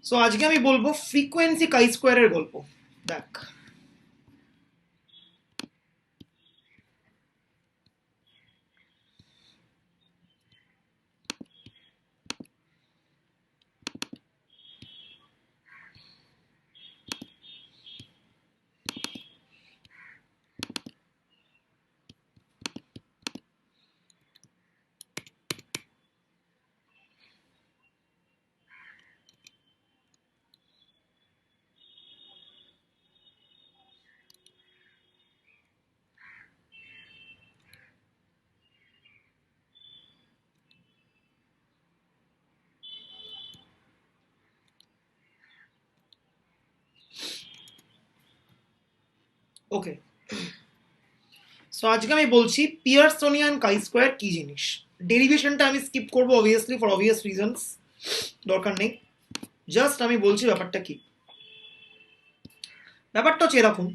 So আজকে আমি বলবো ফ্রিকোয়েন্সি কাই স্কোয়ারের গল্প। দেখ, ওকে, সো আজকে আমি বলছি পিয়ারসনিয়ান কাই স্কোয়ার কি জিনিস। ডেরিভেশনটা আমি স্কিপ করবো অবভিয়াসলি ফর অবভিয়াস রিজনস, দরকার নেই। জাস্ট আমি বলছি ব্যাপারটা কি। ব্যাপারটা হচ্ছে এরকম,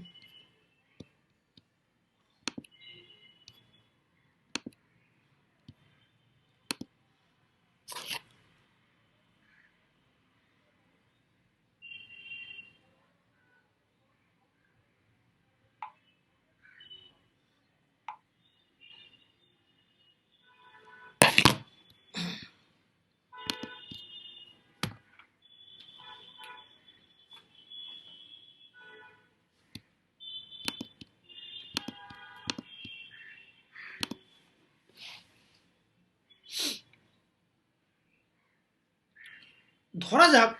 ধরা যাক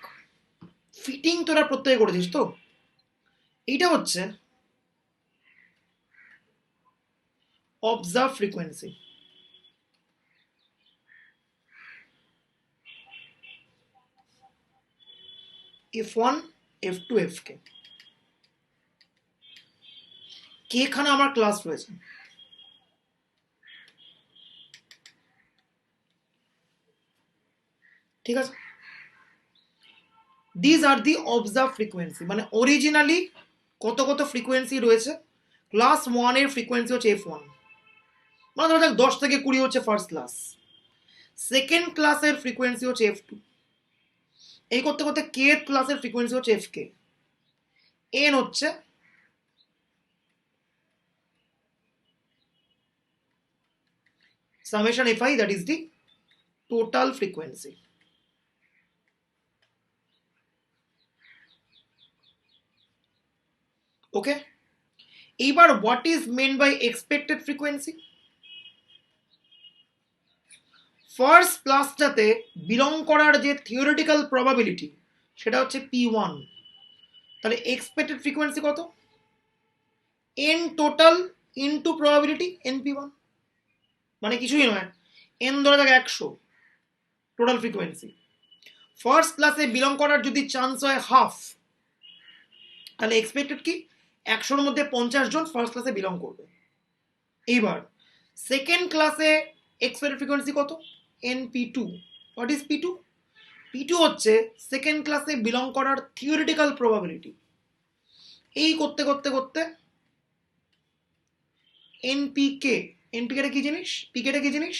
ফিটিং তোরা প্রত্যেকে করেছিস তো। এইটা হচ্ছে observe frequency. F1, F2, Fk কে এখানে আমার ক্লাস রয়েছে, ঠিক আছে। These are the observe frequency, মানে অরিজিনালি কত কত ফ্রিকোয়েন্সি রয়েছে। ক্লাস 1 এর ফ্রিকোয়েন্সি হচ্ছে F1, মানে ধরা যাক 10 থেকে 20 হচ্ছে ফার্স্ট ক্লাস। সেকেন্ড ক্লাসের ফ্রিকোয়েন্সি হচ্ছে F2, এই করতে করতে কে ক্লাসের ফ্রিকোয়েন্সি হচ্ছে Fk, এন হচ্ছে summation Fi, that is the total frequency. Okay, এইবার what is meant by expected frequency. First ক্লাসটাতে বিলং করার যে থিওরিটিক্যাল প্রবাবিলিটি সেটা হচ্ছে P1, তাহলে এক্সপেক্টেড ফ্রিকোয়েন্সি কত, N total into probability NP1, মানে কিছুই নয়, এন ধরা যাক 100 টোটাল ফ্রিকোয়েন্সি। ফার্স্ট ক্লাসে বিলং করার যদি চান্স হয় হাফ, তাহলে এক্সপেক্টেড কি 100-র মধ্যে 50 জন ফার্স্ট ক্লাসে বিলং করবে। এইবার সেকেন্ড ক্লাসে এক্সপেক্টেড ফ্রিকোয়েন্সি কত, NP2। What is P2? P2 হচ্ছে সেকেন্ড ক্লাসে বিলং করার থিওরিটিক্যাল প্রবাবিলিটি। এই করতে করতে করতে NPK, NPK টা কি জিনিস, PK টা কি জিনিস,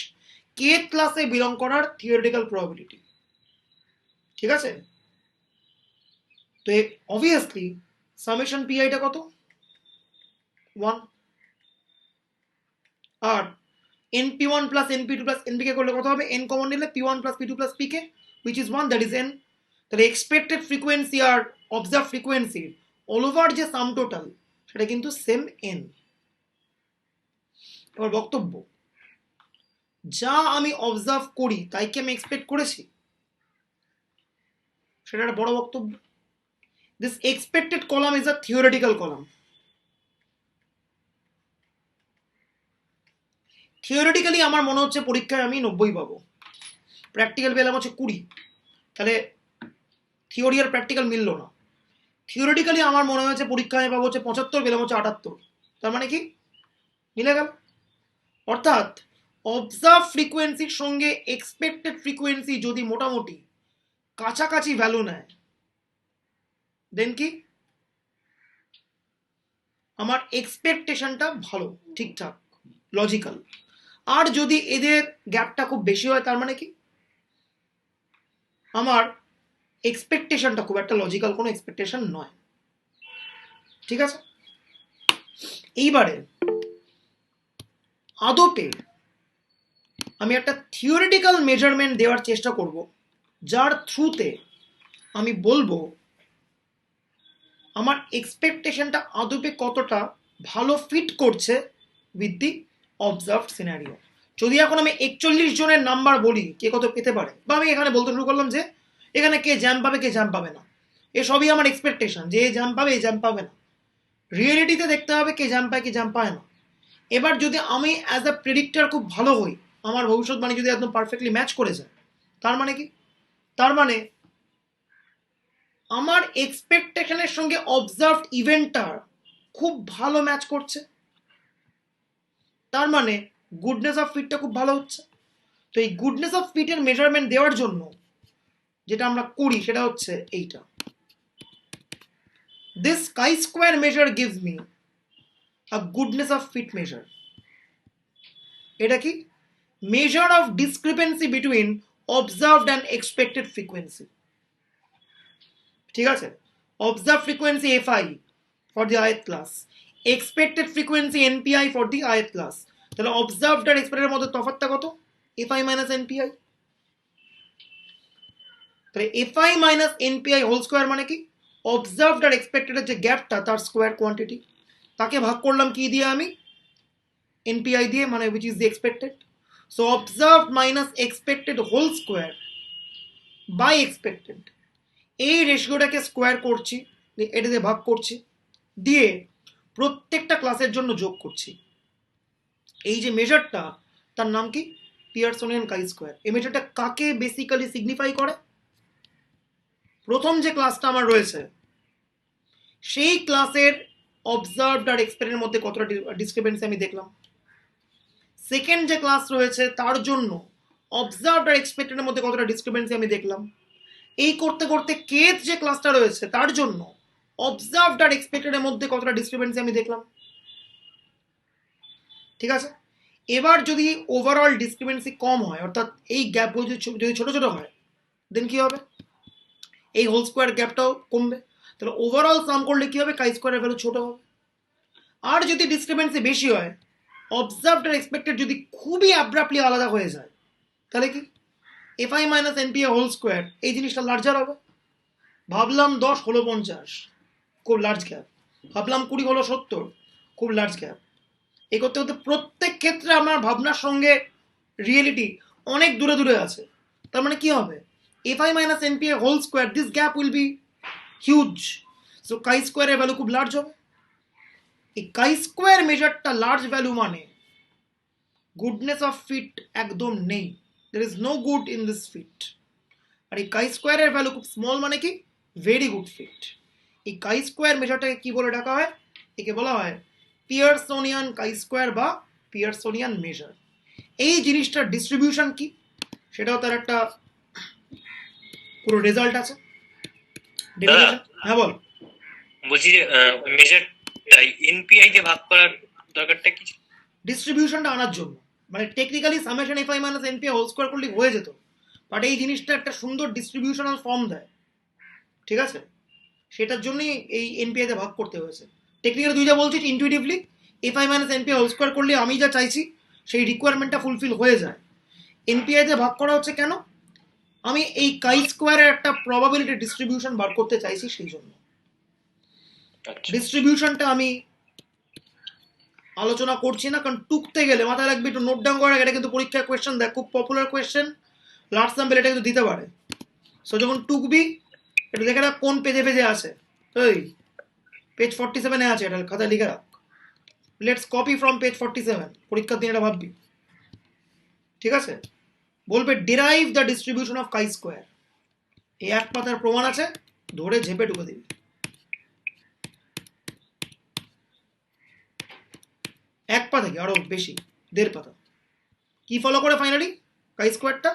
কে ক্লাসে বিলং করার থিওরিটিক্যাল প্রবাবিলিটি, ঠিক আছে। তো অবভিয়াসলি সামেশন PI টা কত, 1, আর NP1 plus NP2 plus NPK করলে কত হবে, n কমন নিলে P1 plus P2 plus PK which is 1, that is n। তাহলে এক্সপেক্টেড ফ্রিকোয়েন্সি আর অবজার্ভ ফ্রিকোয়েন্সি অল ওভার যে সাম টোটাল সেটা কিন্তু সেম n। এবার বক্তব্য, যা আমি অবজার্ভ করি তাই কি আমি এক্সপেক্ট করেছি, সেটা একটা বড় বক্তব্য। This expected column is a theoretical column. Theoretically আমার মনে হচ্ছে পরীক্ষায় আমি 90 পাবো, প্র্যাকটিক্যাল পেলাম হচ্ছে 20, তাহলে থিওরি আর প্র্যাকটিক্যাল মিললো না। থিওরিটিক্যালি আমার মনে হয়েছে পরীক্ষায় পাবো হচ্ছে 75, পেলাম হচ্ছে 78, তার মানে কি মিলে গেল। অর্থাৎ অবজার্ভ ফ্রিকোয়েন্সির সঙ্গে এক্সপেক্টেড ফ্রিকোয়েন্সি যদি মোটামুটি কাছাকাছি ভ্যালু নেয়, দেন কি আমার এক্সপেকটেশনটা ভালো, ঠিকঠাক, লজিক্যাল। আর যদি এদের গ্যাপটা খুব বেশি হয় তার মানে কি আমার এক্সপেকটেশনটা খুব একটা লজিক্যাল কোনো এক্সপেকটেশন নয়। ঠিক আছে, এইবারে আদপে আমি একটা থিওরিটিক্যাল মেজারমেন্ট দেওয়ার চেষ্টা করব, যার থ্রুতে আমি বলবো আমার এক্সপেকটেশনটা আদপে কতটা ভালো ফিট করছে উইথ দি অবজার্ভড সিনারিও। যদি এখন আমি 41 জনের নাম্বার বলি কে কত পেতে পারে, বা আমি এখানে বলতে শুরু করলাম যে এখানে কে জ্যাম পাবে কে জ্যাম পাবে না, এসবই আমার এক্সপেকটেশন যে জ্যাম পাবে এ জ্যাম পাবে না। রিয়েলিটিতে দেখতে হবে কে জ্যাম পায় কে জ্যাম পায় না। এবার যদি আমি অ্যাজ আ প্রেডিক্টর খুব ভালো হই, আমার ভবিষ্যৎবাণী যদি একদম পারফেক্টলি ম্যাচ করে যায়, তার মানে কি? তার মানে আমার এক্সপেকটেশনের সঙ্গে অবজার্ভড ইভেন্টটা খুব ভালো ম্যাচ করছে, তার মানে গুডনেস অফ ফিটটা খুব ভালো হচ্ছে। তো এই গুডনেস অফ ফিটের মেজারমেন্ট দেওয়ার জন্য যেটা আমরা করি সেটা হচ্ছে এইটা, this chi square measure gives me a goodness of fit measure. এটা কি? Measure of discrepancy between observed and expected frequency. ঠিক আছে, observe frequency F I for the ith class, expected frequency N P I for the ith class. তাহলে observed আর এক্সপেক্টেডের মধ্যে তফাৎটা কত? F I minus N P I. তাহলে F I minus NPI whole square মানে কি? অবজার্ভড আর এক্সপেক্টেডের যে গ্যাপটা তার স্কোয়ার কোয়ান্টিটি, তাকে ভাগ করলাম কি দিয়ে? আমি এনপিআই দিয়ে, মানে which is the expected. So observed minus expected whole square by expected, এই রেশিওটাকে স্কোয়ার করছি, এটা দিয়ে ভাগ করছি, দিয়ে প্রত্যেকটা ক্লাসের জন্য যোগ করছি। এই যে মেজারটা তার নাম কি? পিয়ারসনিয়ান কাই স্কোয়ার। এই মেজারটা কাকে বেসিক্যালি সিগনিফাই করে? প্রথম যে ক্লাসটা আমার রয়েছে সেই ক্লাসের অবজার্ভড আর এক্সপেক্টেডের মধ্যে কতটা ডিসক্রিপেন্সি আমি দেখলাম। সেকেন্ড যে ক্লাস রয়েছে তার জন্য অবজার্ভড আর এক্সপেক্টেডের মধ্যে কতটা ডিসক্রিপেন্সি আমি দেখলাম। এই করতে করতে কেথ যে ক্লাসটা রয়েছে তার জন্য অবজার্ভড আর এক্সপেক্টেডের মধ্যে কতটা ডিসক্রিপেন্সি আমি দেখলাম। ঠিক আছে, এবার যদি ওভারঅল ডিসক্রিপেন্সি কম হয়, অর্থাৎ এই গ্যাপগুলো যদি ছোট ছোট হয়, দেন কি হবে? এই হোল স্কোয়ার গ্যাপটাও কমবে। তাহলে ওভারঅল সাম করলে কি হবে? কাই স্কোয়ারের ভ্যালু ছোট হবে। আর যদি ডিসক্রিপেন্সি বেশি হয়, অবজার্ভড আর এক্সপেক্টেড যদি খুবই অ্যাব্রাপ্টলি আলাদা হয়ে যায়, তাহলে কি? FI minus NPA whole square এই জিনিসটা লার্জার হবে। ভাবলাম 10 হলো 50, খুব লার্জ গ্যাপ। ভাবলাম 20 হলো 70, খুব লার্জ গ্যাপ। এই করতে করতে প্রত্যেক ক্ষেত্রে আমার ভাবনার সঙ্গে রিয়েলিটি অনেক দূরে দূরে আছে। তার মানে কি হবে? F I minus NPA whole square, this gap will be huge. So chi স্কোয়ারের ভ্যালু খুব লার্জ হবে। এই কাই স্কোয়ার মেজারটা লার্জ ভ্যালু মানে গুডনেস অফ ফিট একদম নেই, there is no good in this fit. আর এই কাই স্কোয়ারের ভ্যালু খুব স্মল মানে কি? Very good fit. এই কাই স্কোয়ার মেজারটাকে কি বলে ডাকা হয়? একে বলা হয় পিয়ারসনিয়ান কাই স্কোয়ার বা পিয়ারসনিয়ান মেজার। এই জিনিসটার ডিস্ট্রিবিউশন কি সেটাও তার একটা পুরো রেজাল্ট আছে। হ্যাঁ বল। বলছি যে মেজারটাই এনপিআই দিয়ে ভাগ করার দরকারটা কি? ডিস্ট্রিবিউশনটা আনার জন্য, মানে technically summation FI minus NPI whole square করলে হয়ে যেত, বাট এই জিনিসটা একটা সুন্দর ডিস্ট্রিবিউশনাল ফর্ম দেয়। ঠিক আছে, সেটার জন্যই এই এনপিআই তে ভাগ করতে হয়েছে। টেকনিক্যালি তুই যা বলছিস intuitively F I minus NPI whole square করলে আমি যা চাইছি সেই রিকোয়ারমেন্টটা ফুলফিল হয়ে যায়। এনপিআই তে ভাগ করা হচ্ছে কেন? আমি এই কাই স্কোয়ারের একটা প্রবাবিলিটি ডিস্ট্রিবিউশন বার করতে চাইছি, সেই জন্য। ডিস্ট্রিবিউশনটা আমি আলোচনা করছি না, কারণ টুকতে গেলে মাথায় রাখবি, একটু নোট ডাউন করা, এটা কিন্তু পরীক্ষার কোয়েশ্চেন দেখ, খুব পপুলার কোয়েশ্চেন, লার্জ স্যাম্পল এটা কিন্তু দিতে পারে। সো যখন টুকবি একটু দেখে রাখ কোন পেজে পেজে আছে। ওই পেজ 47-এ আছে, এটা খাতায় লিখে রাখ। লেটস কপি ফ্রম পেজ 47, পরীক্ষার দিন এটা ভাববি। ঠিক আছে, বলবে derive the distribution of chi square. এই এক পাতার প্রমাণ আছে, ধরে ঝেপে ঢুকে দিবি। এক পাতা কি আরো বেশি, 1.5 পাতা। কি ফলো করে ফাইনালি কাই স্কোয়ারটা?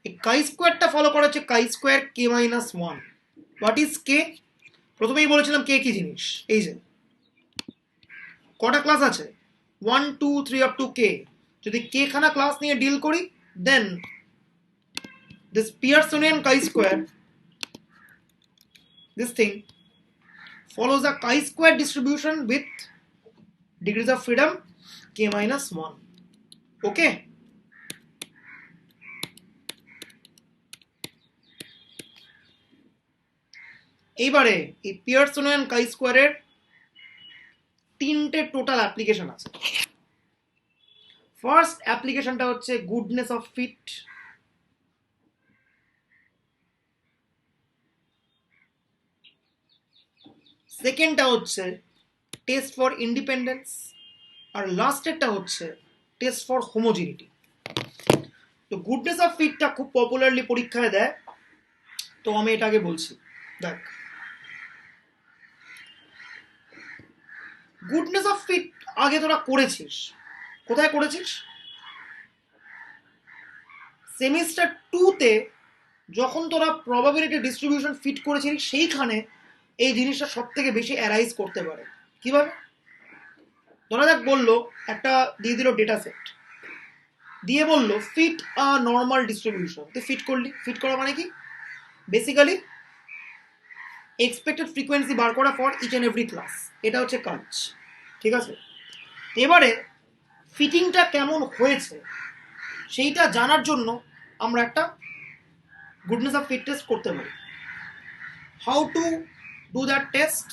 এই কাই স্কোয়ারটা ফলো করা হচ্ছে chi square K minus 1। What is K? প্রথমেই বলেছিলাম কে কি জিনিস। এই যে কটা ক্লাস আছে, 1 2 3 আপ টু কে। যদি কে খানা ক্লাস নিয়ে ডিল করি, then this Pearsonian chi square this thing follows a chi-square distribution with degrees of freedom k minus 1. Okay? এইবারে এই পিয়ারসনিয়ান chi-square এর তিনটে টোটাল অ্যাপ্লিকেশন আছে। ফার্স্ট অ্যাপ্লিকেশনটা হচ্ছে গুডনেস অফ ফিট, সেকেন্ডটা হচ্ছে টেস্ট ফর ইন্ডিপেন্ডেন্স, আর লাস্টেরটা হচ্ছে টেস্ট ফর হোমোজিনিটি। তো গুডনেস অফ ফিটটা খুব পপুলারলি পরীক্ষায় দেয়, তো আমি এটা আগে বলছি। দেখ, গুডনেস অফ ফিট আগে তোরা করেছিস, কোথায় করেছিস? সেমিস্টার 2-তে যখন তোরা প্রবাবিলিটি ডিস্ট্রিবিউশন ফিট করেছিস, সেইখানে এই জিনিসটা সব থেকে বেশি অ্যারাইজ করতে পারে। কিভাবে? ধরা যাক বললো একটা দিয়ে দিল ডেটা সেট, দিয়ে বললো ফিট আ নর্মাল ডিস্ট্রিবিউশন, তুই ফিট করলি। ফিট করা মানে কি? বেসিক্যালি এক্সপেক্টেড ফ্রিকোয়েন্সি বার করা for each and every class, এটা হচ্ছে কাজ। ঠিক আছে, এবারে ফিটিংটা কেমন হয়েছে সেইটা জানার জন্য আমরা একটা গুডনেস অফ ফিট টেস্ট করতে পারি। How to do that test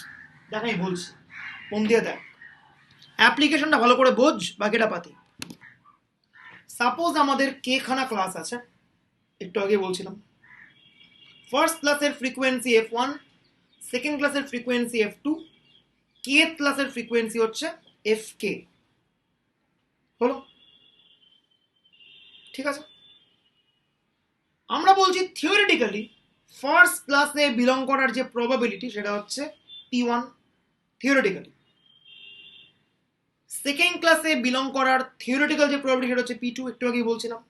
দেখ, আমি বলছি, মন দিয়ে দেখ, অ্যাপ্লিকেশনটা ভালো করে বোঝ, বাকিটা পাতি। সাপোজ আমাদের কে খানা ক্লাস আছে, একটু আগে বলছিলাম। ফার্স্ট ক্লাসের ফ্রিকোয়েন্সি f1, সেকেন্ড ক্লাসের ফ্রিকোয়েন্সি f2, কেথ ক্লাসের ফ্রিকোয়েন্সি হচ্ছে fk। হলো? ঠিক আছে, আমরা বলছি থিওরিটিক্যালি ফার্স্ট ক্লাসে বিলং করার যে প্রবাবিলিটি সেটা হচ্ছে p1 থিওরিটিক্যালি। সেকেন্ড ক্লাসে বিলং করার থিওরিটিক্যাল যে প্রবাবিলিটি সেটা হচ্ছে p2, একটু আগেই বলছিলাম।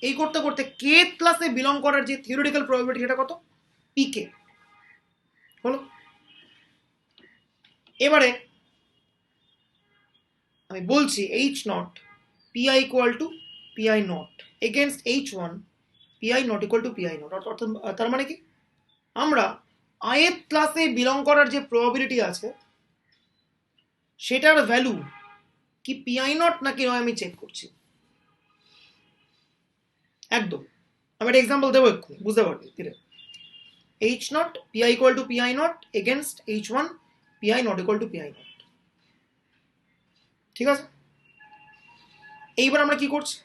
এই করতে করতে কেথ ক্লাসে বিলং করার যে থিওরিটিক্যাল প্রবাবিলিটি সেটা কত? pk। হলো? এবারে আমি বলছি h0 pi equal to pi not against h1 pi not equal to pi not, অর্থাৎ তার মানে কি, আমরা ith ক্লাসে বিলং করার যে প্রবাবিলিটি আছে সেটার ভ্যালু কি pi not নাকি নয় আমি চেক করছি। একদম, আমি একটা এক্সাম্পল দেবো, একটু বুঝতে পারবি ধীরে। h0 pi equal to pi not against h1 pi not equal to pi not। ঠিক আছে, এইবার আমরা কি করছি,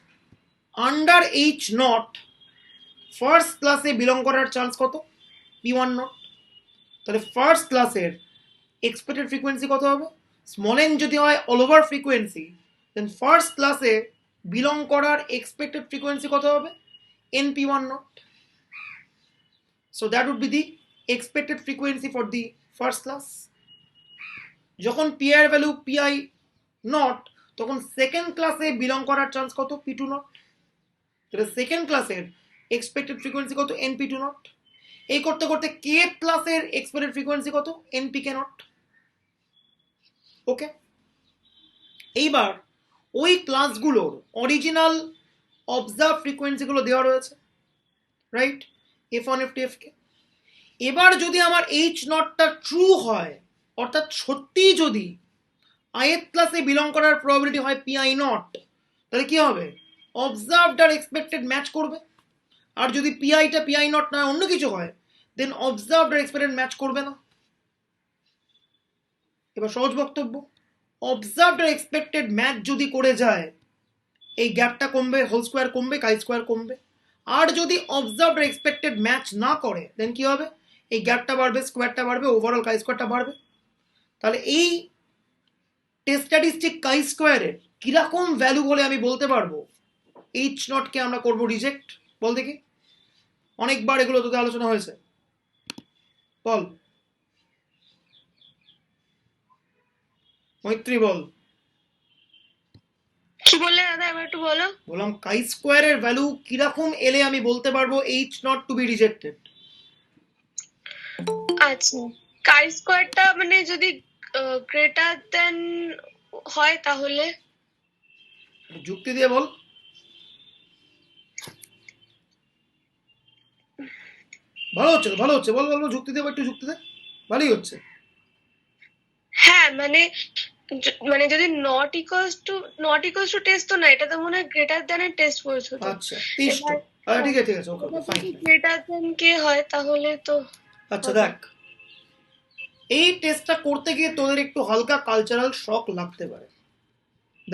আন্ডার h0 ফার্স্ট ক্লাসে বিলং করার চান্স কত? p1 not. তাহলে ফার্স্ট ক্লাসের এক্সপেক্টেড ফ্রিকোয়েন্সি কত হবে? স্মল এন যদি হয় all over frequency, then first ক্লাসে বিলং করার এক্সপেক্টেড ফ্রিকোয়েন্সি কত হবে? np1 naught. So that would be the expected frequency for the first class. যখন পি এর ভ্যালু pi নট, তখন সেকেন্ড ক্লাসে বিলং করার চান্স কত? p2 not. তাহলে সেকেন্ড ক্লাসের এক্সপেক্টেড ফ্রিকোয়েন্সি কত? np2 not. এই করতে করতে কে ক্লাসের এক্সপেক্টেড ফ্রিকোয়েন্সি কত? npk naught. ওকে, এইবার ওই ক্লাসগুলোর অরিজিনাল অবজার্ভ ফ্রিকোয়েন্সিগুলো দেওয়া রয়েছে, রাইট? f1 f2 fk। এবার যদি আমার h নটটা ট্রু হয়, অর্থাৎ সত্যি যদি ith ক্লাসে বিলং করার প্রবাবিলিটি হয় pi নট, তাহলে কি হবে? অবজার্ভড আর এক্সপেক্টেড ম্যাচ করবে। আর যদি পিআইটা pi নট না অন্য কিছু হয়, দেন অবজার্ভড আর এক্সপেক্টেড ম্যাচ করবে না। এবার সহজ বক্তব্য, অবজার্ভড আর এক্সপেক্টেড ম্যাচ যদি করে যায়, এই গ্যাপটা কমবে, হোল স্কোয়ার কমবে, কাই স্কোয়ার কমবে। আর যদি অবজার্ভড আর এক্সপেক্টেড ম্যাচ না করে, দেন কি হবে? এই গ্যাপটা বাড়বে, স্কোয়ারটা বাড়বে, ওভারঅল কাই স্কোয়ারটা বাড়বে। তাহলে এই টেস্ট স্ট্যাটিস্টিক কাই স্কোয়ারের কিরকম ভ্যালু বলে আমি বলতে পারবো এইচ নটকে আমরা করব রিজেক্ট? বল দেখি, অনেকবার এগুলো তোদের আলোচনা হয়েছে, বল মৈত্রী, বল। কি বললে দাদা, এবার একটু বলো। বললাম কাই স্কোয়ারের ভ্যালু কিরকম এলে আমি বলতে পারবো H nought to be rejected? আচ্ছা, কাই স্কোয়ারটা মানে যদি গ্রেটার দেন হয় তাহলে? যুক্তি দিয়ে বল। ভালো হচ্ছে তো, ভালো হচ্ছে, বল বল বল, যুক্তি দেবো, একটু যুক্তি দে, ভালোই হচ্ছে। হ্যাঁ মানে যদি নট ইকুয়ালস টু টেস্ট তো না, এটা তো মনে হয় গ্রেটার দ্যান এর টেস্ট বলছো তো। আচ্ছা, তেষ্ট। এবার ঠিক আছে ঠিক আছে, ওকে ওকে, ফাইন ফাইন। গ্রেটার দ্যান কে হয় তাহলে তো আচ্ছা হবে। দেখ, এই টেস্টটা করতে গিয়ে তোদের একটু হালকা কালচারাল শক লাগতে পারে।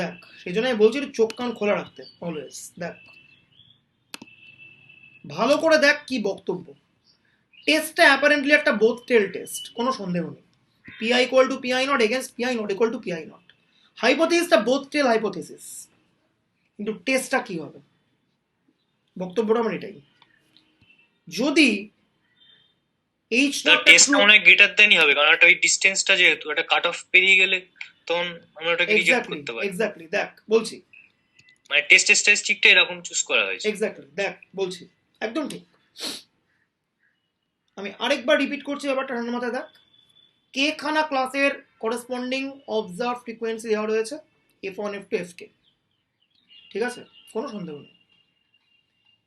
দেখ, সেই জন্য আমি বলছি একটু চোখ কান খোলা রাখতে অলওয়েজ। দেখ, ভালো করে দেখ কি বক্তব্য। টেস্টটা অ্যাপারেন্টলি একটা বোথ টেল টেস্ট, কোনো সন্দেহ নেই। P I equal to PI not against P I naught equal to PI naught. হাইপোথিসিসটা বোথ টেল হাইপোথিসিস, কিন্তু টেস্টটা কি হবে, বক্তব্যটা আমার এটাই। যদি এইচ তার নট টেস্টটা অনেক গ্রেটার দেনই হবে, কারণ একটা ওই ডিস্টেন্সটা যেহেতু একটা কাট অফ পেরিয়ে গেলে তখন আমরা ওটাকে রিজেক্ট এক্স্যাক্টলি করতে পারি। এক্স্যাক্টলি, দেখ বলছি, মানে টেস্ট স্ট্যাটিস্টিকটা এরকম চুজ করা হয়েছে। এক্স্যাক্টলি দেখ বলছি, একদম ঠিক। আমি আরেকবার রিপিট করছি ব্যাপারটা ঠান্ডা মাথায় দেখ। কে খানা ক্লাসের করেসপন্ডিং অবজার্ভ ফ্রিকোয়েন্সি দেওয়া রয়েছে F1 F2 Fk, ঠিক আছে, কোনো সন্দেহ নেই।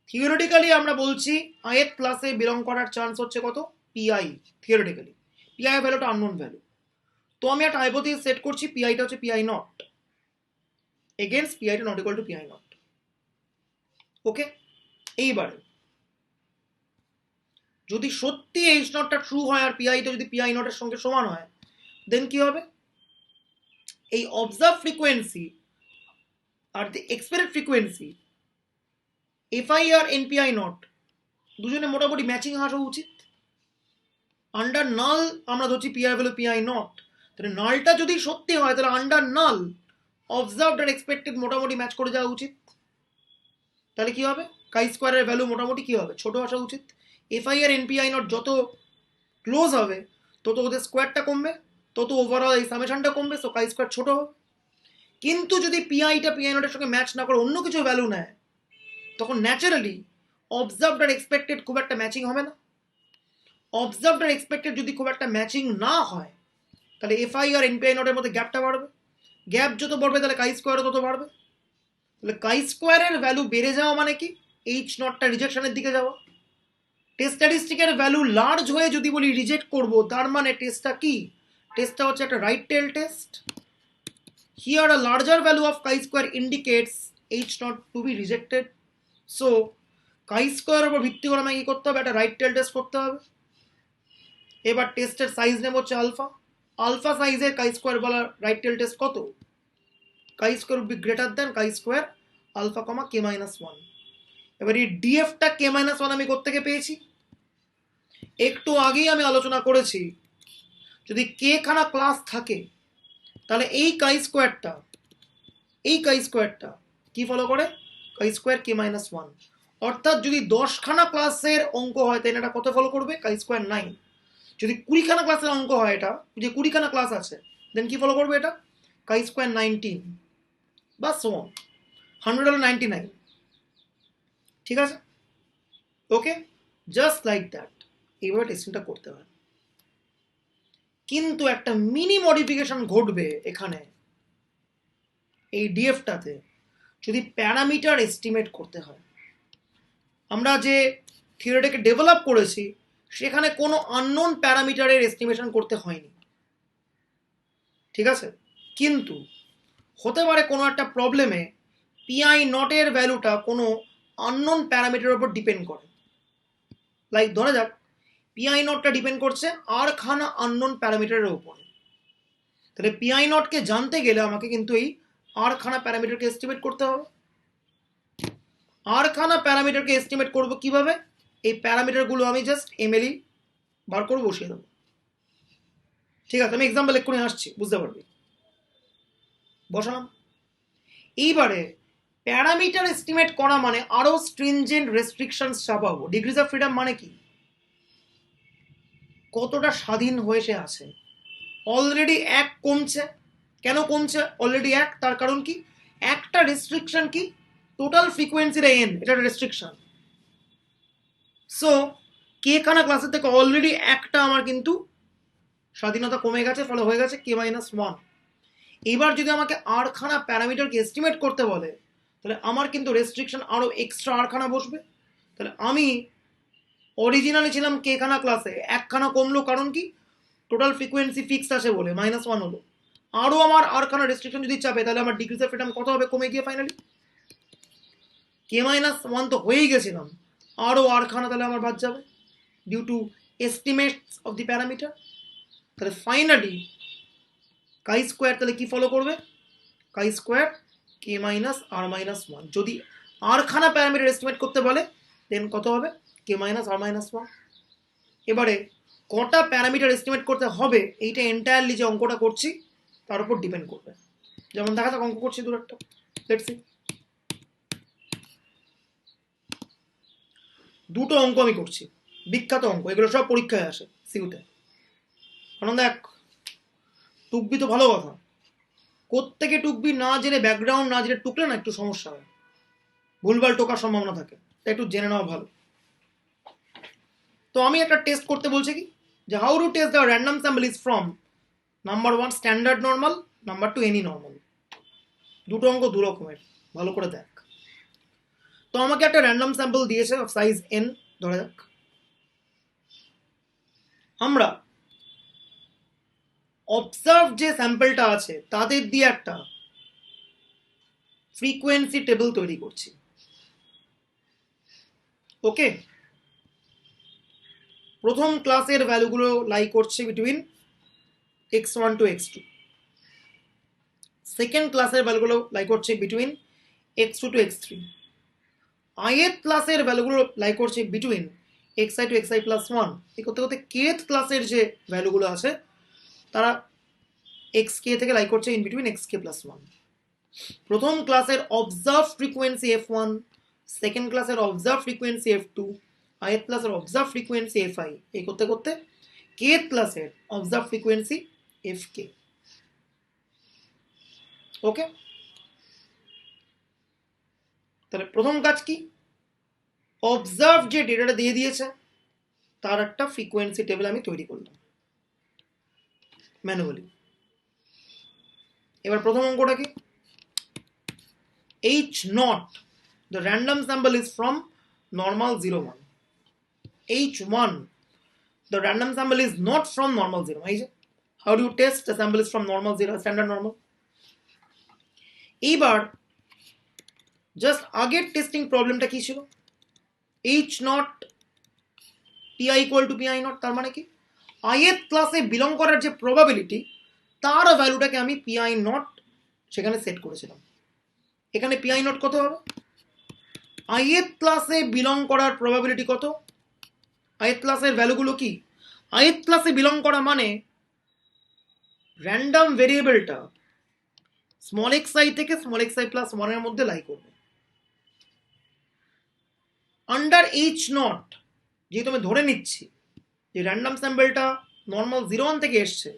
থিওরিটিক্যালি আমরা বলছি ith ক্লাসে বিলং করার চান্স হচ্ছে কত, পিআই। থিওরিটিক্যালি পিআই ভ্যালুটা আননোন ভ্যালু, তো আমি একটা হাইপোথিসিস সেট করছি পিআইটা হচ্ছে পিআই নট এগেনস্ট পিআইটা not equal to PI nought. Okay, এইবারে যদি সত্যি এইচ নটটা ট্রু হয় আর পিআইটা যদি পিআই নটের সঙ্গে সমান হয়, দেন কি হবে, এই অবজার্ভ ফ্রিকোয়েন্সি আর দি এক্সপেক্টেড ফ্রিকোয়েন্সি এফআই আর এনপিআই নট দুজনে মোটামুটি ম্যাচিং আসা উচিত। আন্ডার নাল আমরা ধরছি পিআই ভ্যালু পিআই নট, তাহলে নালটা যদি সত্যি হয় তাহলে under null observed are expected মোটামুটি ম্যাচ করে যাওয়া উচিত। তাহলে কি হবে, কাই স্কোয়ারের ভ্যালু মোটামুটি কি হবে, ছোট আসা উচিত। এফআই আর এনপিআই নট যত ক্লোজ হবে তত ওদের স্কোয়ারটা কমবে, তত ওভারঅল এই সামেশনটা কমবে, সো কাই স্কোয়ার ছোট হবে। কিন্তু যদি পিআইটা পিআই নটের সঙ্গে ম্যাচ না করে অন্য কিছু ভ্যালু নেয়, তখন ন্যাচারালি অবজার্ভড আর এক্সপেক্টেড খুব একটা ম্যাচিং হবে না। অবজার্ভড আর এক্সপেক্টেড যদি খুব একটা ম্যাচিং না হয়, তাহলে এফআই আর এনপিআই নটের মধ্যে গ্যাপটা বাড়বে, গ্যাপ যত বাড়বে তাহলে কাই স্কোয়ারও তত বাড়বে। তাহলে কাই স্কোয়ারের ভ্যালু বেড়ে যাওয়া মানে কি, এইচ নটটা রিজেকশনের দিকে যাওয়া। টেস্ট স্ট্যাটিস্টিকের ভ্যালু লার্জ হয়ে যদি বলি রিজেক্ট করব, তার মানে টেস্টটা কি, টেস্টটা হচ্ছে একটা right tail test. Here a larger value of chi square indicates H nought to be rejected. So chi স্কোয়ারের উপর ভিত্তি করে আমাকে কি করতে হবে, একটা রাইট টেল টেস্ট করতে হবে। এবার টেস্টের সাইজ নেব হচ্ছে আলফা। আলফা সাইজের কাই স্কোয়ার বলা রাইট টেল টেস্ট কত, chi square would be greater than chi square alpha comma K minus one. এবার এই ডিএফটা কে মাইনাস ওয়ান আমি কোত্থেকে পেয়েছি, একটু আগেই আমি আলোচনা করেছি, যদি কে খানা ক্লাস থাকে তাহলে এই কাই স্কোয়ারটা কি ফলো করে, chi square K minus one. অর্থাৎ যদি 10খানা ক্লাসের অঙ্ক হয় তাহলে এটা কত ফলো করবে, কাই স্কোয়ার 9। যদি 20খানা ক্লাসের অঙ্ক হয়, এটা যে 20খানা ক্লাস আছে, দেন কি ফলো করবে এটা, কাই স্কোয়ার 19 বা সো অন, 100 হলো 99, ঠিক আছে। ওকে, জাস্ট লাইক দ্যাট এইভাবে টেস্টিংটা করতে হয়। কিন্তু একটা মিনি মডিফিকেশন ঘটবে এখানে, এই ডিএফটাতে যদি প্যারামিটার এস্টিমেট করতে হয়। আমরা যে থিওরিটাকে ডেভেলপ করেছি সেখানে কোনো আননোন প্যারামিটারের এস্টিমেশন করতে হয়নি, ঠিক আছে। কিন্তু হতে পারে কোনো একটা প্রবলেমে পিআই নটের ভ্যালুটা কোনো আননোন প্যারামিটারের উপর ডিপেন্ড করে। লাইক ধরা যাক পিআই নটটা ডিপেন্ড করছে আর খানা আননোন প্যারামিটারের উপরে, তাহলে পিআই নটকে জানতে গেলে আমাকে কিন্তু এই আর খানা প্যারামিটারকে এস্টিমেট করতে হবে। আর খানা প্যারামিটারকে এস্টিমেট করব কিভাবে, এই প্যারামিটারগুলো আমি জাস্ট এমএলই বার করে বসিয়ে দেবো, ঠিক আছে। আমি এক্সাম্পল এক্ষুনি আসছি, বুঝতে পারবি। বসালাম। এইবারে প্যারামিটার এস্টিমেট করা মানে আরো স্ট্রিনজেন্ট রেস্ট্রিকশনস চাপাবো। ডিগ্রিজ অফ ফ্রিডম মানে কি, কতটা স্বাধীন হয়ে সে আছে। অলরেডি এক কমছে, কেন কমছে অলরেডি এক, তার কারণ কি, একটা রেস্ট্রিকশন কি, টোটাল ফ্রিকোয়েন্সির এন, এটা রেস্ট্রিকশন। সো কে খানা ক্লাসের থেকে অলরেডি একটা আমার কিন্তু স্বাধীনতা কমে গেছে, ফলে হয়ে গেছে কে মাইনাস ওয়ান। এবার যদি আমাকে আর খানা প্যারামিটারকে এস্টিমেট করতে বলে, তাহলে আমার কিন্তু রেস্ট্রিকশন আরো এক্সট্রা আর খানা বসবে। তাহলে আমি অরিজিনালি ছিলাম কে খানা ক্লাসে, একখানা কমলো, কারণ কি টোটাল ফ্রিকোয়েন্সি ফিক্সড আসে বলে -1 হলো। আরও আমার আরখানা রেস্ট্রিকশন যদি চাপে, তাহলে আমার ডিগ্রিজ অফ ফ্রিডম কত হবে কমে গিয়ে ফাইনালি? k-1 তো হয়েই গেছিলাম, আরও আরখানা তাহলে আমার বাদ যাবে due to estimates of the parameter. তাহলে ফাইনালি কাই স্কোয়ার তাহলে কি ফলো করবে? Chi square k-r-1। যদি আরখানা প্যারামিটার এস্টিমেট করতে বলে দেন কত হবে? k-r-1। এবারে কটা প্যারামিটার এস্টিমেট করতে হবে এইটা এন্টায়ারলি যে অঙ্কটা করছি তার উপর ডিপেন্ড করবে। যেমন দেখা যাক অঙ্ক করছি দূর একটা, লেটস সি। দুটো অঙ্ক আমি করছি, বিখ্যাত অঙ্ক, এগুলো সব পরীক্ষায় আসে সিউতে। কারণ দেখ, টুকবি তো ভালো কথা, কোত্থেকে টুকবি না জেনে, ব্যাকগ্রাউন্ড না জেনে টুকলে না একটু সমস্যা হয়, ভুলভাল টোকার সম্ভাবনা থাকে, তাই একটু জেনে নেওয়া ভালো। তো আমি একটা টেস্ট করতে বলছি কি, যে how to test the random sample is from number 1 standard normal, number 2 any normal. দুটো অঙ্ক দু রকমের, ভালো করে দেখ। তো আমাকে একটা র্যান্ডম স্যাম্পল দিয়েছে অফ সাইজ n, ধরে যাক। আমরা অবজার্ভ যে স্যাম্পলটা আছে তাদের দিয়ে একটা ফ্রিকোয়েন্সি টেবিল তৈরি করছি, ওকে? প্রথম ক্লাসের ভ্যালুগুলো লাই করছে between x1 two x2, second ক্লাসের ভ্যালুগুলো লাই করছে between x2 two x3, ith ক্লাসের ভ্যালুগুলো লাই করছে between xi to xi plus 1। এই করতে করতে kth ক্লাসের যে ভ্যালুগুলো আছে তারা xk থেকে লাই করছে ইন বিটুইন xk প্লাস 1। প্রথম ক্লাসের অবজার্ভ ফ্রিকোয়েন্সি f1, সেকেন্ড ক্লাসের অবজার্ভ ফ্রিকোয়েন্সি f2, ith ক্লাসের অবজার্ভ ফ্রিকোয়েন্সি fi, এই করতে করতে kth ক্লাসের অবজার্ভ ফ্রিকোয়েন্সি fk, ওকে? তাহলে প্রথম কাজ কি, অবজার্ভ যে ডেটাটা দিয়ে দিয়েছে তার একটা ফ্রিকোয়েন্সি টেবিল আমি তৈরি করলাম ম্যানুয়ালি। এবার প্রথম অঙ্কটা কি, h0 the random sample is from normal 0 1, h1 the random sample is not from normal 0। এই যে how do you test the sample is from normal 0, standard normal? এইবার জাস্ট আগের টেস্টিং প্রবলেমটা কি ছিল, h0 pi equal to pi not, তার মানে কি ith ক্লাসে বিলং করার যে প্রবাবিলিটি তার ভ্যালুটাকে আমি pi not সেখানে সেট করেছিলাম। এখানে pi not কত হবে? ith ক্লাসে বিলং করার প্রবাবিলিটি কত? ith ক্লাসের ভ্যালুগুলো কি? ith ক্লাসে বিলং করা মানে র্যান্ডম ভেরিয়েবলটা স্মল xi থেকে স্মল xi প্লাস 1 এর মধ্যে লাই করবে। আন্ডার h0 যেহেতু আমি ধরে নিচ্ছি যে র্যান্ডম স্যাম্পলটা নর্মাল 0 থেকে এসছে,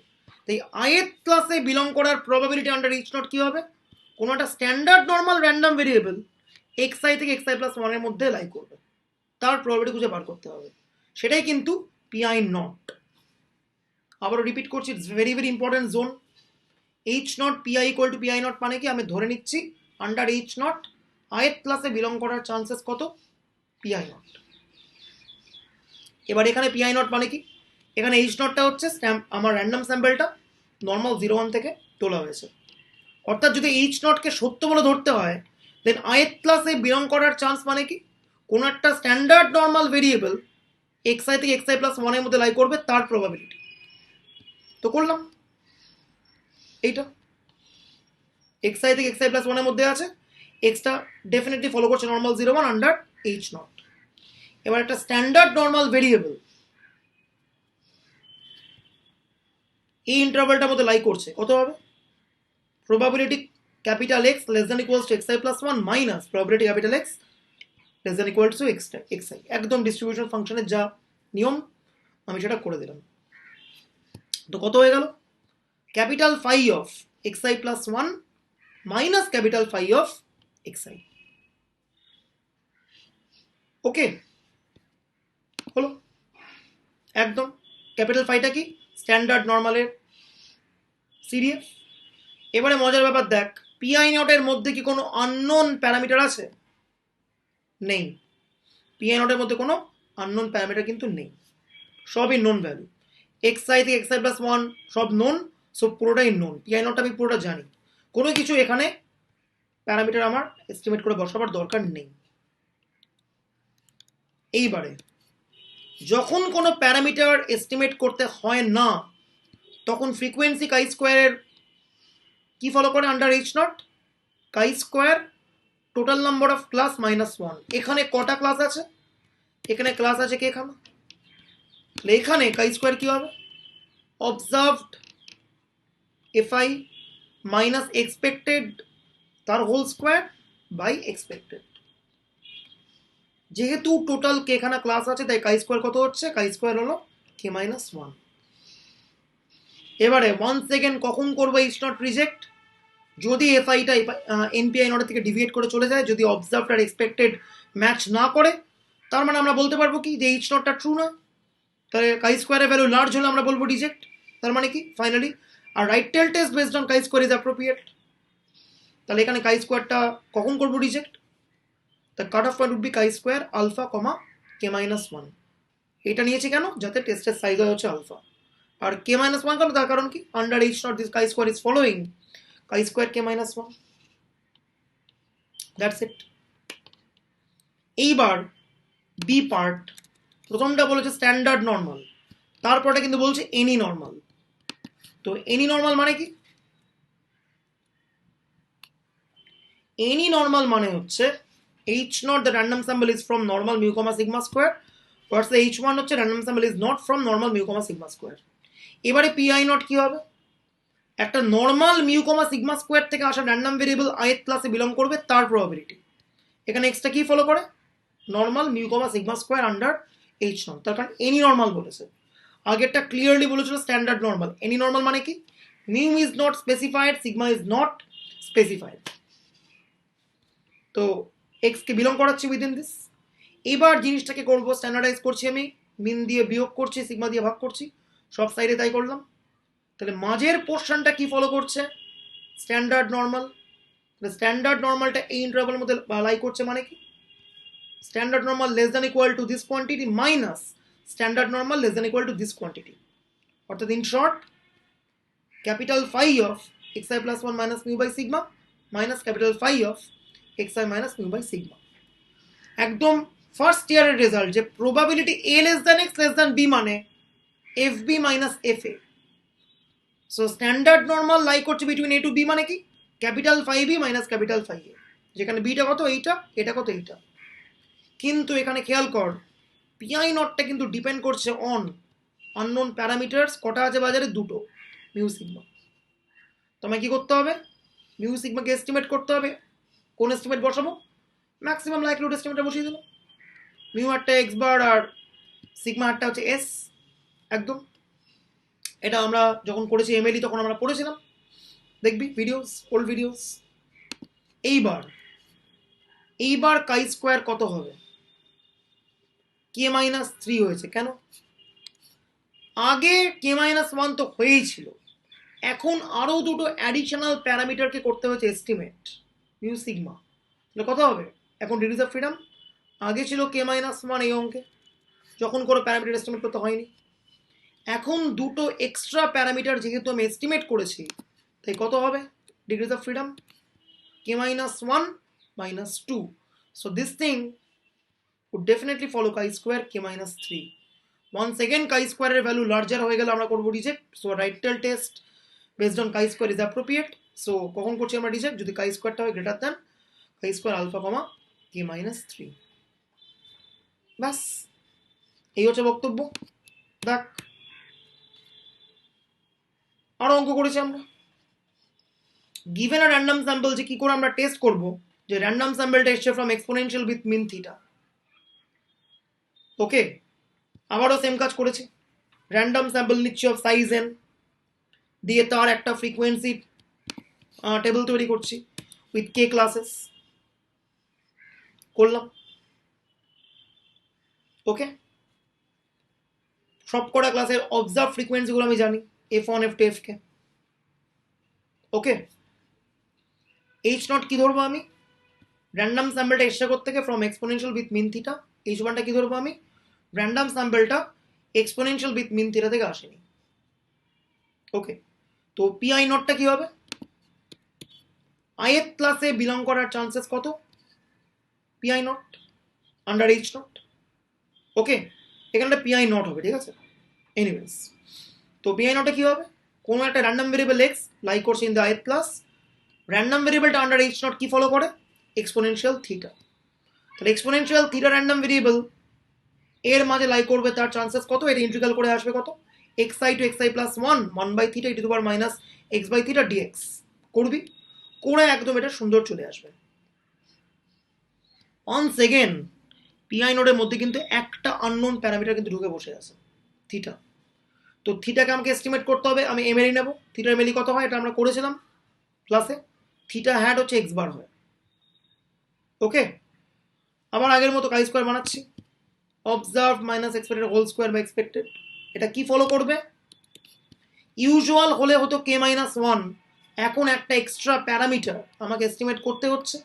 তাই ith ক্লাসে বিলং করার প্রবাবিলিটি আন্ডার h0 কি হবে? কোনো একটা standard normal random variable xi থেকে xi প্লাস 1 এর মধ্যে লাই করবে, তার প্রবাবিলিটি খুঁজে বার করতে হবে, সেটাই কিন্তু pi not। আবারও রিপিট করছি, it's very very important zone. h0 pi equal to pi not মানে কি, আমি ধরে নিচ্ছি আন্ডার h0 ith ক্লাসে বিলং করার চান্সেস কত? pi not। এবার এখানে pi not মানে কি, এখানে h0টা হচ্ছে আমার র্যান্ডম স্যাম্পলটা নর্মাল 0 1 থেকে তোলা হয়েছে, অর্থাৎ যদি h0কে সত্য বলে ধরতে হয় দেন ith ক্লাসে বিলং করার চান্স মানে কি, কোনো একটা স্ট্যান্ডার্ড নর্মাল ভেরিয়েবল xi থেকে xi প্লাস 1 এর মধ্যে লাই করবে, তার প্রবাবিলিটি। তো করলাম এইটা, xi থেকে xi প্লাস 1 এর মধ্যে আছে, xটা ডেফিনেটলি ফলো করছে নর্মাল 0 1 আন্ডার h0। এবার একটা স্ট্যান্ডার্ড নর্মাল ভেরিয়েবল এই ইন্টারভ্যালটার মধ্যে লাই করছে, কত হবে? Probability capital X less than equals to xi plus 1 minus probability capital X less than equals to xi। একদম ডিস্ট্রিবিউশন ফাংশনের যা নিয়ম আমি সেটা করে দিলাম। তো কত হয়ে গেল? Capital phi of xi plus 1 minus capital phi of xi, okay? হলো একদম। ক্যাপিটাল ফাইটা কি? স্ট্যান্ডার্ড নর্মালের সিরিয়াস। এবারে মজার ব্যাপার দেখ, pi not এর মধ্যে কি কোনো আননোন প্যারামিটার আছে? নেই। pi not এর মধ্যে কোনো আননোন প্যারামিটার কিন্তু নেই, সবই নোন ভ্যালু। এক্সআই থেকে এক্সআই প্লাস ওয়ান সব নোন, সো পুরোটাই নোন। পিআই নটটা আমি পুরোটা জানি, কোনো কিছু এখানে প্যারামিটার আমার এস্টিমেট করে বসাবার দরকার নেই। এইবারে যখন কোনো প্যারামিটার এস্টিমেট করতে হয় না, তখন ফ্রিকোয়েন্সি কাই স্কোয়ারের কি ফলো করে under H naught? Chi square total number of class minus one. এখানে কটা ক্লাস আছে? এখানে ক্লাস আছে কি এখানে? এখানে কাই স্কোয়ার কি হবে? অবজার্ভড এফআই মাইনাস এক্সপেক্টেড তার হোল স্কোয়ার বাই এক্সপেক্টেড। যেহেতু টোটাল কে খানা ক্লাস আছে, তাই কাই স্কোয়ার কত হচ্ছে? কাই স্কোয়ার হলো কে মাইনাস ওয়ান। এবারে ওয়ান সেকেন্ড কখন করবো এইচ নট রিজেক্ট? যদি এফআইটা এনপিআই নটের থেকে ডিভিয়েট করে চলে যায়, যদি অবজার্ভড আর এক্সপেক্টেড ম্যাচ না করে, তার মানে আমরা বলতে পারবো কি যে এইচ নটটা ট্রু না। তাহলে কাই স্কোয়ারের ভ্যালু লার্জ হলে আমরা বলবো রিজেক্ট। তার মানে কি ফাইনালি আর right tail test based on chi square is appropriate. তাহলে এখানে কাই স্কোয়ারটা কখন করবো reject? The cut off point would be chi square alpha comma K minus one. এটা নিয়েছি কেন? যাতে টেস্টের সাইজ হয় হচ্ছে আলফা। আর কে মাইনাস ওয়ান কেন? তার কারণ কি under H naught this chi square is following chi square K minus one. That's it. এইবার বি পার্ট, প্রথমটা বলেছে স্ট্যান্ডার্ড নর্মাল, তারপরটা কিন্তু বলছে এনি নর্মাল। তো এনি নর্মাল মানে কি? এনি নর্মাল মানে হচ্ছে H nought the random sample is from normal mu comma sigma square, versus H one হচ্ছে random sample is not from normal mu comma sigma square. এবারে PI nought কি হবে? একটা normal mu comma sigma square থেকে আসা random variable আইথ ক্লাসে belong করবে তার প্রবাবিলিটি। এখানে এক্সটা কি ফলো করে? Normal mu comma sigma square under H not. তার কারণ এনি নর্মাল বলেছে। আগেরটা ক্লিয়ারলি বলেছিল স্ট্যান্ডার্ড নর্মাল। এনি নর্মাল মানে কি? Mu is not specified, sigma is not specified. তো এক্স কে বিলং করাচ্ছি উইদিন দিস। এবার জিনিসটাকে করবো স্ট্যান্ডার্ডাইজ করছি, আমি মিন দিয়ে বিয়োগ করছি, সিগমা দিয়ে ভাগ করছি, সব সাইডে তাই করলাম। তাহলে মাঝের পোর্শনটা কি ফলো করছে? Standard normal. তাহলে স্ট্যান্ডার্ড নর্মালটা এই ইন্টারভালের মধ্যে লাই করছে, মানে কি standard normal less than equal to this quantity minus standard normal less than equal to this quantity. অর্থাৎ in short capital phi of X I plus one minus mu by sigma minus capital phi of X I minus mu by sigma. একদম first ইয়ারের result যে probability A less than X less than B মানে F B minus F A. So standard normal lie করছে between A to B, মানে কি capital phi B minus capital phi A, যেখানে beta কত এইটা, এটা কত এইটা। কিন্তু এখানে খেয়াল কর পিআই নটটা কিন্তু ডিপেন্ড করছে অন আননোন প্যারামিটার্স। কটা আছে বাজারে? দুটো, মিউ সিগমা। তোমায় কি করতে হবে? মিউ সিগমাকে এস্টিমেট করতে হবে। কোন এস্টিমেট বসাবো? ম্যাক্সিমাম লাইকলিহুড এস্টিমেটটা বসিয়ে দিল। মিউ আরটা এক্স বার আর সিগমা আরটা হচ্ছে এস। একদম এটা আমরা যখন করেছি এমএলই তখন আমরা পড়েছিলাম, দেখবি ভিডিওস, ওল্ড ভিডিওস। এইবার কাই স্কোয়ার কত হবে? কে মাইনাস থ্রি হয়েছে কেন? আগে কে মাইনাস ওয়ান তো হয়েই ছিল, এখন আরো দুটো অ্যাডিশনাল প্যারামিটারকে করতে হয়েছে এস্টিমেট, মিউ সিগমা। তাহলে কত হবে? এখন ডিগ্রিজ অফ ফ্রিডম। আগে ছিল কে মাইনাস ওয়ান এই অঙ্কে, যখন কোনো প্যারামিটার এস্টিমেট করতে হয়নি। এখন দুটো এক্সট্রা প্যারামিটার যেহেতু আমি এস্টিমেট করেছি, তাই কত হবে degrees of freedom? K minus one minus two. So this thing would definitely follow chi square k minus 3. Once again chi square এর ভ্যালু লার্জার হয়ে গেলে আমরা করব reject. So right tail test based on chi square is appropriate. So কখন করছি আমরা reject? যদি chi square টা হয় greater than chi square alpha comma k minus 3। বাস এই হচ্ছে বক্তব্য। দেখ আরো অঙ্ক করেছি আমরা। গিভেন আ র্যান্ডম স্যাম্পল, যে কি করে আমরা টেস্ট করব যে র্যান্ডম স্যাম্পলটা এসছে from exponential with mean theta. Okay, আবারও সেম কাজ করেছি। র্যান্ডম স্যাম্পল নিচ্ছি অফ সাইজ এন, দিয়ে তার একটা ফ্রিকোয়েন্সি টেবিল তৈরি করছি উইথ কে ক্লাসেস করলাম। ওকে, সব কটা ক্লাসের অবজার্ভ ফ্রিকোয়েন্সিগুলো আমি জানি, f1 f2 fk। ওকে, এইচ নট কি ধরবো আমি? র্যান্ডম স্যাম্পলটা এসছে করতে থেকে from exponential with mean theta. H ওয়ানটা কি ধরবো আমি? র্যান্ডম স্যাম্পলটা এক্সপোনেনশিয়াল উইথ মিন থিটা থেকে আসেনি। ওকে, তো পিআই নটটা কি হবে? ith ক্লাসে বিলং করার চান্সেস কত? PI nought under H nought. Okay, এখানটা পিআই নট হবে, ঠিক আছে? এনিওয়েজ, তো পিআই নটে কি হবে? কোনো একটা র্যান্ডম ভেরিয়েবল এক্স লাই করছে in the ith class, random ভেরিয়েবলটা আন্ডার এইচ নট কি ফলো করে? Exponential theta. তাহলে এক্সপোনেনশিয়াল থিটা র্যান্ডম ভেরিয়েবল এর মাঝে লাই করবে, তার চান্সেস কত? এটা ইন্টিগ্রাল করে আসবে কত? xi to xi plus 1 by theta e to the power minus x by theta dx করবি, করে একদম এটা সুন্দর চলে আসবে। অনস এগেন পিআই নোডের মধ্যে কিন্তু একটা আননোন প্যারামিটার কিন্তু ঢুকে বসে আছে, থিটা। তো থিটাকে আমাকে এস্টিমেট করতে হবে, আমি এমএলই নেব। থিটার এমএলই কত হয় এটা আমরা করেছিলাম ক্লাসে, থিটা হ্যাট হচ্ছে এক্স বার হয়। ওকে, আবার আগের মতো কাই স্কোয়ার বানাচ্ছি, observe minus expected whole square by expected. এটা কি ফলো করবে? ইউজুয়াল হলে হতো কে মাইনাস ওয়ান, এখন একটা এক্সট্রা প্যারামিটার আমাকে এস্টিমেট করতে হচ্ছে,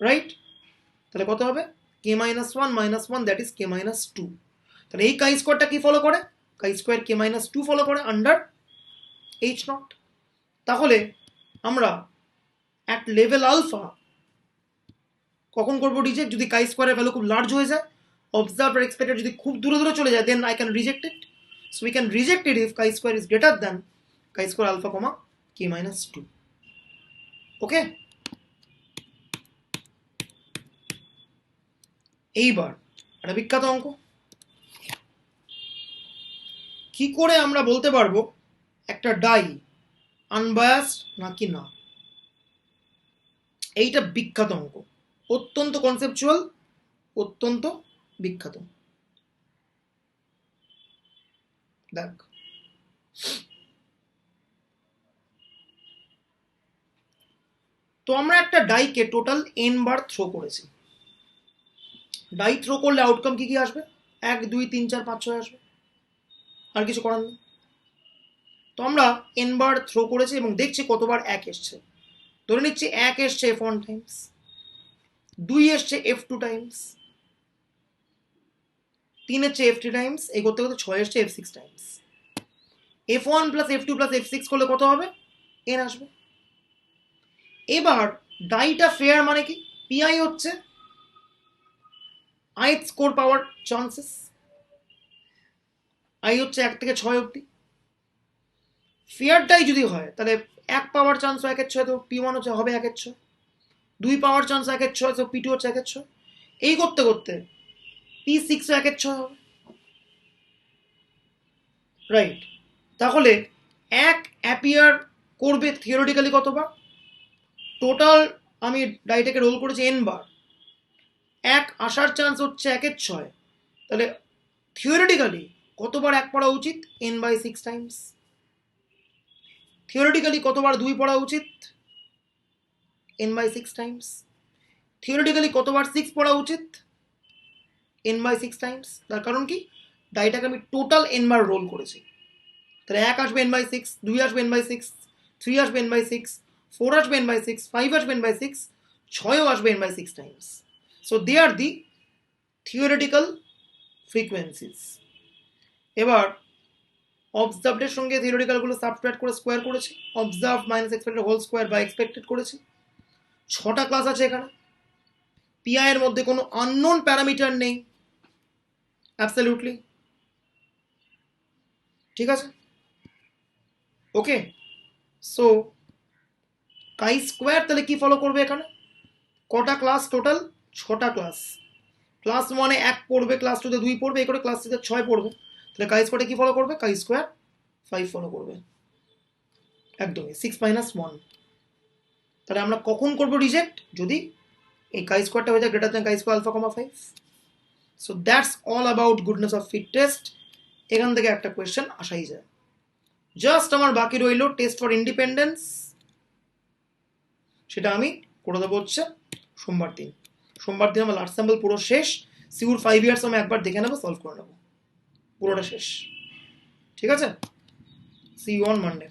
রাইট? তাহলে কত হবে? K minus one that is K minus two. তাহলে এই কাই স্কোয়ারটা কি ফলো করে? Chi square K minus two follow করে আন্ডার এইচ নট। তাহলে আমরা অ্যাট লেভেল আলফা কখন করবো রিজেক্ট? যদি কাই স্কোয়ারের ভ্যালু খুব লার্জ হয়ে যায়, অবজার্ভ আর এক্সপেক্টেড যদি খুব দূরে দূরে চলে যায়, then I can reject it. So we can reject it if chi square is greater than chi square alpha comma K minus two. Okay, এইবার একটা বিখ্যাত অঙ্ক, কি করে আমরা বলতে পারবো একটা ডাই আনবায়াসড নাকি না? এইটা বিখ্যাত অঙ্ক, অত্যন্ত কনসেপচুয়াল, অত্যন্ত বিখ্যাত। দেখ, তো আমরা একটা ডাইকে টোটাল এন বার থ্রো করেছি। ডাই থ্রো করলে আউটকাম কি কি আসবে? 1 2 3 4 5 6 আসবে, আর কিছু করার নেই। তো আমরা এন বার থ্রো করেছি এবং দেখছি কতবার 1 এসছে। ধরে নিচ্ছি 1 এসছে f1 টাইমস, 2 এসছে f2 টাইমস, 3 এসছে f3 টাইমস, এই করতে করতে 6 এসছে f6 Times. f1 plus f2 plus f6 করলে কত হবে? n আসবে। এবার ডাইটা ফেয়ার মানে কি? পিআই হচ্ছে ith score power chances, I হচ্ছে 1 থেকে 6 অবধি। ফেয়ারটাই যদি হয় তাহলে 1 পাওয়ার চান্স 1/6, তো p1 হচ্ছে হবে 1/6, 2 পাওয়ার চান্স 1/6, তো p2 হচ্ছে 1/6, এই করতে করতে p6 1/6 হবে, রাইট? তাহলে 1 অ্যাপিয়ার করবে থিওরিটিক্যালি কতবার? টোটাল আমি ডাইটাকে রোল করেছি n বার, 1 আসার চান্স হচ্ছে 1/6, তাহলে থিওরিটিক্যালি কতবার 1 পড়া উচিত? n/6 Times. থিওরিটিক্যালি কতবার 2 পড়া উচিত? n/6 Times. থিওরিটিক্যালি কতবার 6 পড়া উচিত? n/6 Times. তার কারণ কি? ডাইটাকে আমি টোটাল n বার রোল করেছি, তাহলে 1 আসবে n/6, 2 আসবে n/6, 3 আসবে n/6, 4 আসবে n/6, 5 আসবে n/6, 6ও আসবে n/6 times. So they are the theoretical frequencies. এবার অবজার্ভডের সঙ্গে থিওরিটিক্যালগুলো সাবট্রাক্ট করে স্কোয়ার করেছি, observe minus expected whole square বা এক্সপেক্টেড করেছি। 6টা ক্লাস আছে এখানে, পিআই এর মধ্যে কোনো আননোন প্যারামিটার নেই, অ্যাবসলিউটলি, ঠিক আছে? ওকে, সো কাই স্কোয়ার তাহলে কি ফলো করবে এখানে? কটা ক্লাস টোটাল? 6টা ক্লাস। ক্লাস 1-এ 1 পড়বে, ক্লাস 2-তে 2 পড়বে, এই করে ক্লাস 3-তে 6 পড়বে। তাহলে কাই স্কোয়ারে কি ফলো করবে? কাই স্কোয়ার 5 ফলো করবে, একদমই 6 - 1। তাহলে আমরা কখন করব রিজেক্ট? যদি এই কাই স্কোয়ারটা হয়ে যায় greater than chi square alpha comma 5। So that's all about goodness of fit test. এখান থেকে একটা কোয়েশ্চেন আসাই যায়। জাস্ট আমার বাকি রইল টেস্ট ফর ইন্ডিপেন্ডেন্স, সেটা আমি করে দেবো হচ্ছে সোমবার দিন। সোমবার দিন আমার লাস্ট স্যাম্পল পুরো শেষ, সিউর 5 ইয়ার্স আমি একবার দেখে নেবো, সলভ করে নেবো, পুরোটা শেষ, ঠিক আছে? See you on Monday.